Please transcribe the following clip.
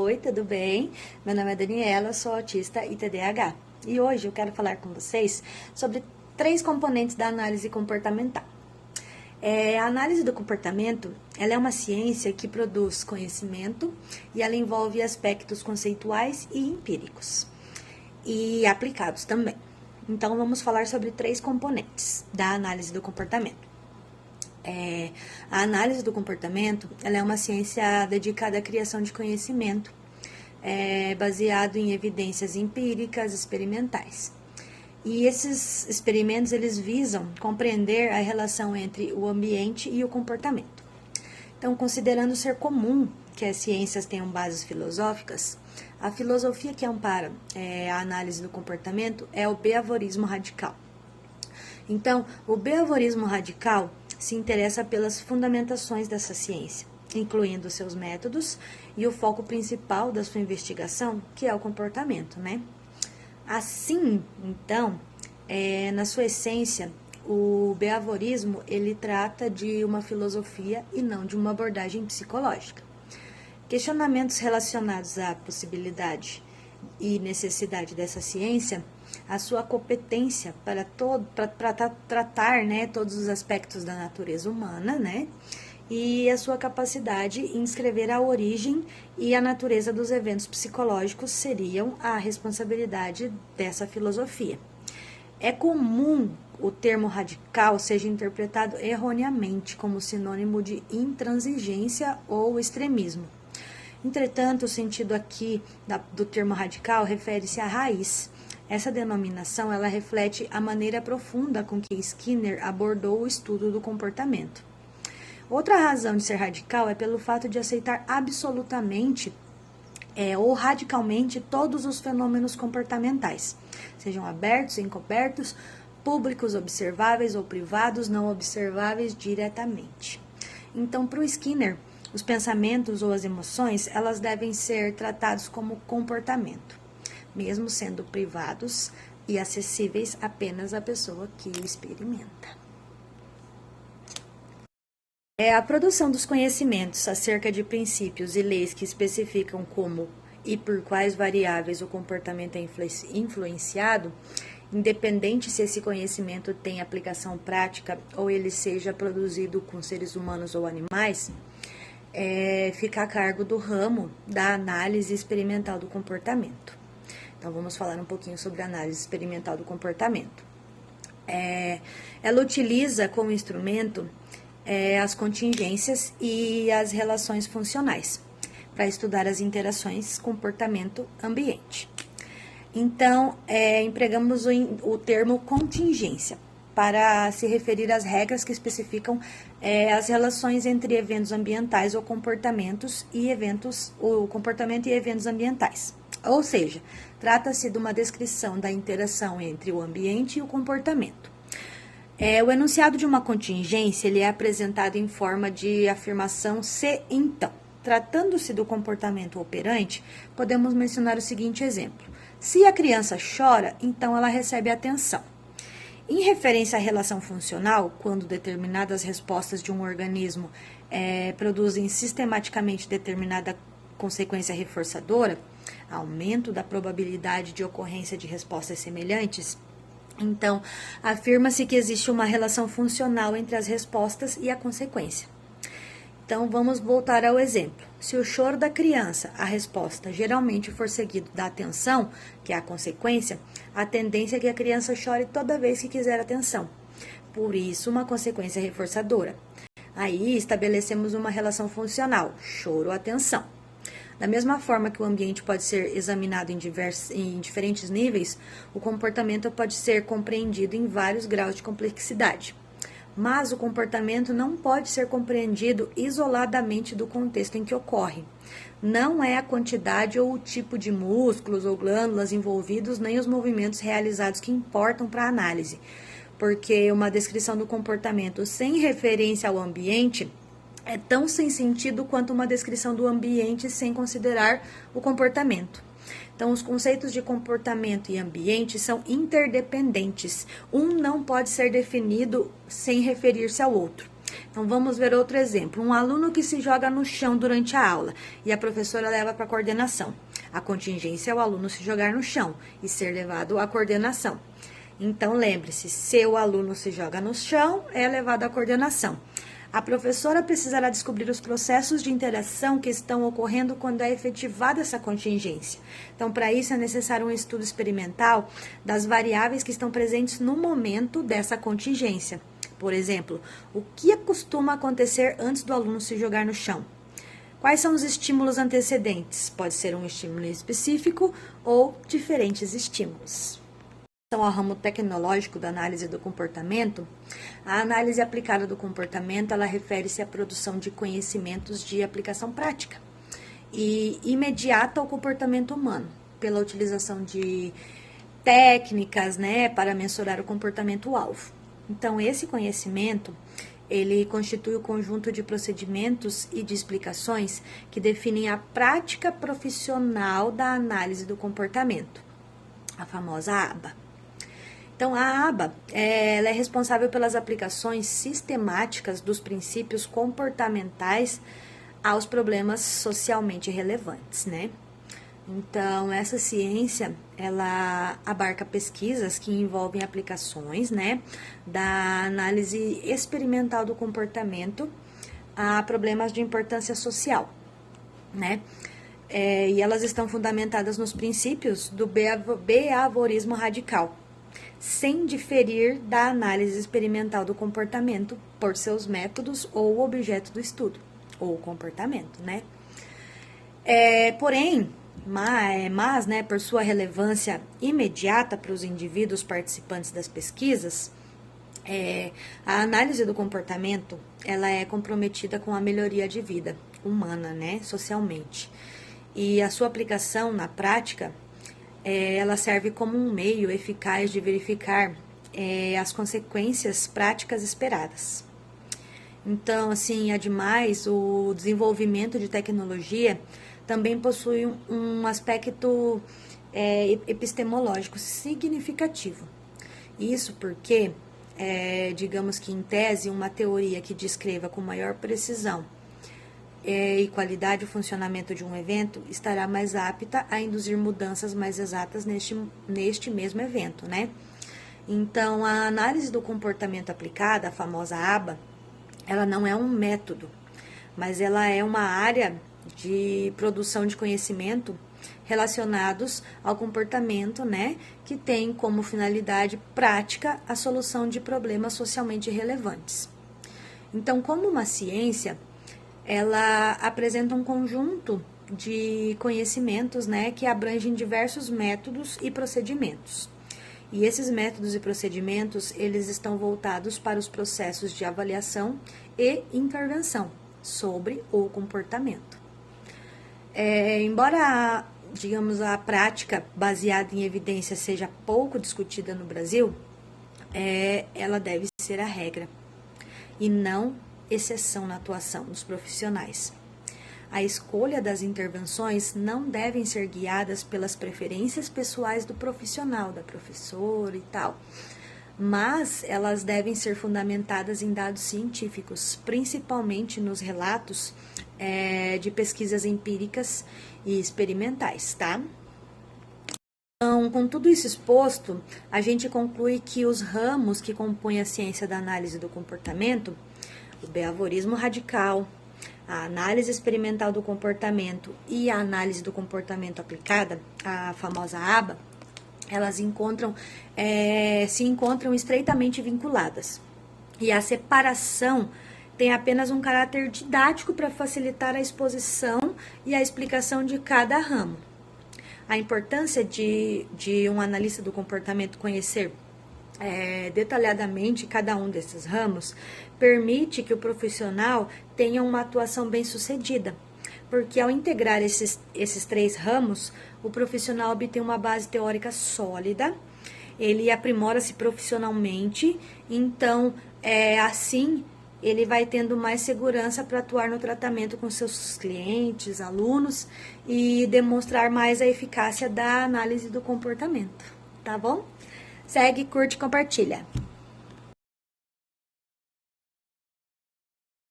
Oi, tudo bem? Meu nome é Daniela, sou autista e TDAH. E hoje eu quero falar com vocês sobre 3 componentes da análise comportamental. A análise do comportamento, ela é uma ciência que produz conhecimento e ela envolve aspectos conceituais e empíricos e aplicados também. Então, vamos falar sobre 3 componentes da análise do comportamento. A análise do comportamento, ela é uma ciência dedicada à criação de conhecimento, baseado em evidências empíricas experimentais. E esses experimentos, eles visam compreender a relação entre o ambiente e o comportamento. Então, considerando ser comum que as ciências tenham bases filosóficas, a filosofia que ampara a análise do comportamento é o behaviorismo radical. Então, o behaviorismo radical se interessa pelas fundamentações dessa ciência, incluindo seus métodos e o foco principal da sua investigação, que é o comportamento, né? Assim, então, na sua essência, o behaviorismo, ele trata de uma filosofia e não de uma abordagem psicológica. Questionamentos relacionados à possibilidade e necessidade dessa ciência, a sua competência para tratar, né, todos os aspectos da natureza humana, né, e a sua capacidade em escrever a origem e a natureza dos eventos psicológicos seriam a responsabilidade dessa filosofia. É comum o termo radical seja interpretado erroneamente como sinônimo de intransigência ou extremismo. Entretanto, o sentido aqui do termo radical refere-se à raiz. Essa denominação, ela reflete a maneira profunda com que Skinner abordou o estudo do comportamento. Outra razão de ser radical é pelo fato de aceitar absolutamente ou radicalmente todos os fenômenos comportamentais, sejam abertos, encobertos, públicos observáveis ou privados não observáveis diretamente. Então, para o Skinner, os pensamentos ou as emoções, elas devem ser tratados como comportamento, mesmo sendo privados e acessíveis apenas à pessoa que o experimenta. A produção dos conhecimentos acerca de princípios e leis que especificam como e por quais variáveis o comportamento é influenciado, independente se esse conhecimento tem aplicação prática ou ele seja produzido com seres humanos ou animais, fica a cargo do ramo da análise experimental do comportamento. Então, vamos falar um pouquinho sobre a análise experimental do comportamento. Ela utiliza como instrumento as contingências e as relações funcionais para estudar as interações comportamento-ambiente. Então, empregamos o termo contingência para se referir às regras que especificam as relações entre eventos ambientais ou comportamentos e comportamento e eventos ambientais. Ou seja, trata-se de uma descrição da interação entre o ambiente e o comportamento. O enunciado de uma contingência, ele é apresentado em forma de afirmação se então. Tratando-se do comportamento operante, podemos mencionar o seguinte exemplo. Se a criança chora, então ela recebe atenção. Em referência à relação funcional, quando determinadas respostas de um organismo produzem sistematicamente determinada consequência reforçadora, aumento da probabilidade de ocorrência de respostas semelhantes, então, afirma-se que existe uma relação funcional entre as respostas e a consequência. Então, vamos voltar ao exemplo. Se o choro da criança, a resposta, geralmente for seguido da atenção, que é a consequência, a tendência é que a criança chore toda vez que quiser atenção. Por isso, uma consequência reforçadora. Aí, estabelecemos uma relação funcional, choro-atenção. Da mesma forma que o ambiente pode ser examinado em diferentes níveis, o comportamento pode ser compreendido em vários graus de complexidade. Mas o comportamento não pode ser compreendido isoladamente do contexto em que ocorre. Não é a quantidade ou o tipo de músculos ou glândulas envolvidos, nem os movimentos realizados que importam para a análise, porque uma descrição do comportamento sem referência ao ambiente é tão sem sentido quanto uma descrição do ambiente sem considerar o comportamento. Então, os conceitos de comportamento e ambiente são interdependentes. Um não pode ser definido sem referir-se ao outro. Então, vamos ver outro exemplo. Um aluno que se joga no chão durante a aula e a professora leva para a coordenação. A contingência é o aluno se jogar no chão e ser levado à coordenação. Então, lembre-se, se o aluno se joga no chão, é levado à coordenação. A professora precisará descobrir os processos de interação que estão ocorrendo quando é efetivada essa contingência. Então, para isso, é necessário um estudo experimental das variáveis que estão presentes no momento dessa contingência. Por exemplo, o que costuma acontecer antes do aluno se jogar no chão? Quais são os estímulos antecedentes? Pode ser um estímulo específico ou diferentes estímulos. Então, ao ramo tecnológico da análise do comportamento, a análise aplicada do comportamento, ela refere-se à produção de conhecimentos de aplicação prática e imediata ao comportamento humano, pela utilização de técnicas, para mensurar o comportamento-alvo. Então, esse conhecimento, ele constitui o conjunto de procedimentos e de explicações que definem a prática profissional da análise do comportamento, a famosa ABA. Então, a ABA, ela é responsável pelas aplicações sistemáticas dos princípios comportamentais aos problemas socialmente relevantes, Então, essa ciência, ela abarca pesquisas que envolvem aplicações, da análise experimental do comportamento a problemas de importância social, e elas estão fundamentadas nos princípios do behaviorismo radical, sem diferir da análise experimental do comportamento por seus métodos ou objeto do estudo, ou comportamento, Porém, mas por sua relevância imediata para os indivíduos participantes das pesquisas, a análise do comportamento, ela é comprometida com a melhoria de vida humana, socialmente. E a sua aplicação na prática, ela serve como um meio eficaz de verificar as consequências práticas esperadas. Então, assim, ademais, o desenvolvimento de tecnologia também possui um aspecto epistemológico significativo. Isso porque, digamos que em tese, uma teoria que descreva com maior precisão e qualidade o funcionamento de um evento estará mais apta a induzir mudanças mais exatas neste mesmo evento, Então, a análise do comportamento aplicada, a famosa ABA, ela não é um método, mas ela é uma área de produção de conhecimento relacionados ao comportamento, que tem como finalidade prática a solução de problemas socialmente relevantes. Então, como uma ciência, ela apresenta um conjunto de conhecimentos, que abrangem diversos métodos e procedimentos. E esses métodos e procedimentos, eles estão voltados para os processos de avaliação e intervenção sobre o comportamento. Embora, digamos, a prática baseada em evidência seja pouco discutida no Brasil, ela deve ser a regra e não exceção na atuação dos profissionais. A escolha das intervenções não devem ser guiadas pelas preferências pessoais do profissional, da professora e tal, mas elas devem ser fundamentadas em dados científicos, principalmente nos relatos de pesquisas empíricas e experimentais, Então, com tudo isso exposto, a gente conclui que os ramos que compõem a ciência da análise do comportamento, o behaviorismo radical, a análise experimental do comportamento e a análise do comportamento aplicada, a famosa ABA, elas se encontram estreitamente vinculadas. E a separação tem apenas um caráter didático para facilitar a exposição e a explicação de cada ramo. A importância de um analista do comportamento conhecer detalhadamente cada um desses ramos permite que o profissional tenha uma atuação bem-sucedida, porque ao integrar esses três ramos, o profissional obtém uma base teórica sólida, ele aprimora-se profissionalmente, então, assim, ele vai tendo mais segurança para atuar no tratamento com seus clientes, alunos, e demonstrar mais a eficácia da análise do comportamento, tá bom? Segue, curte e compartilha.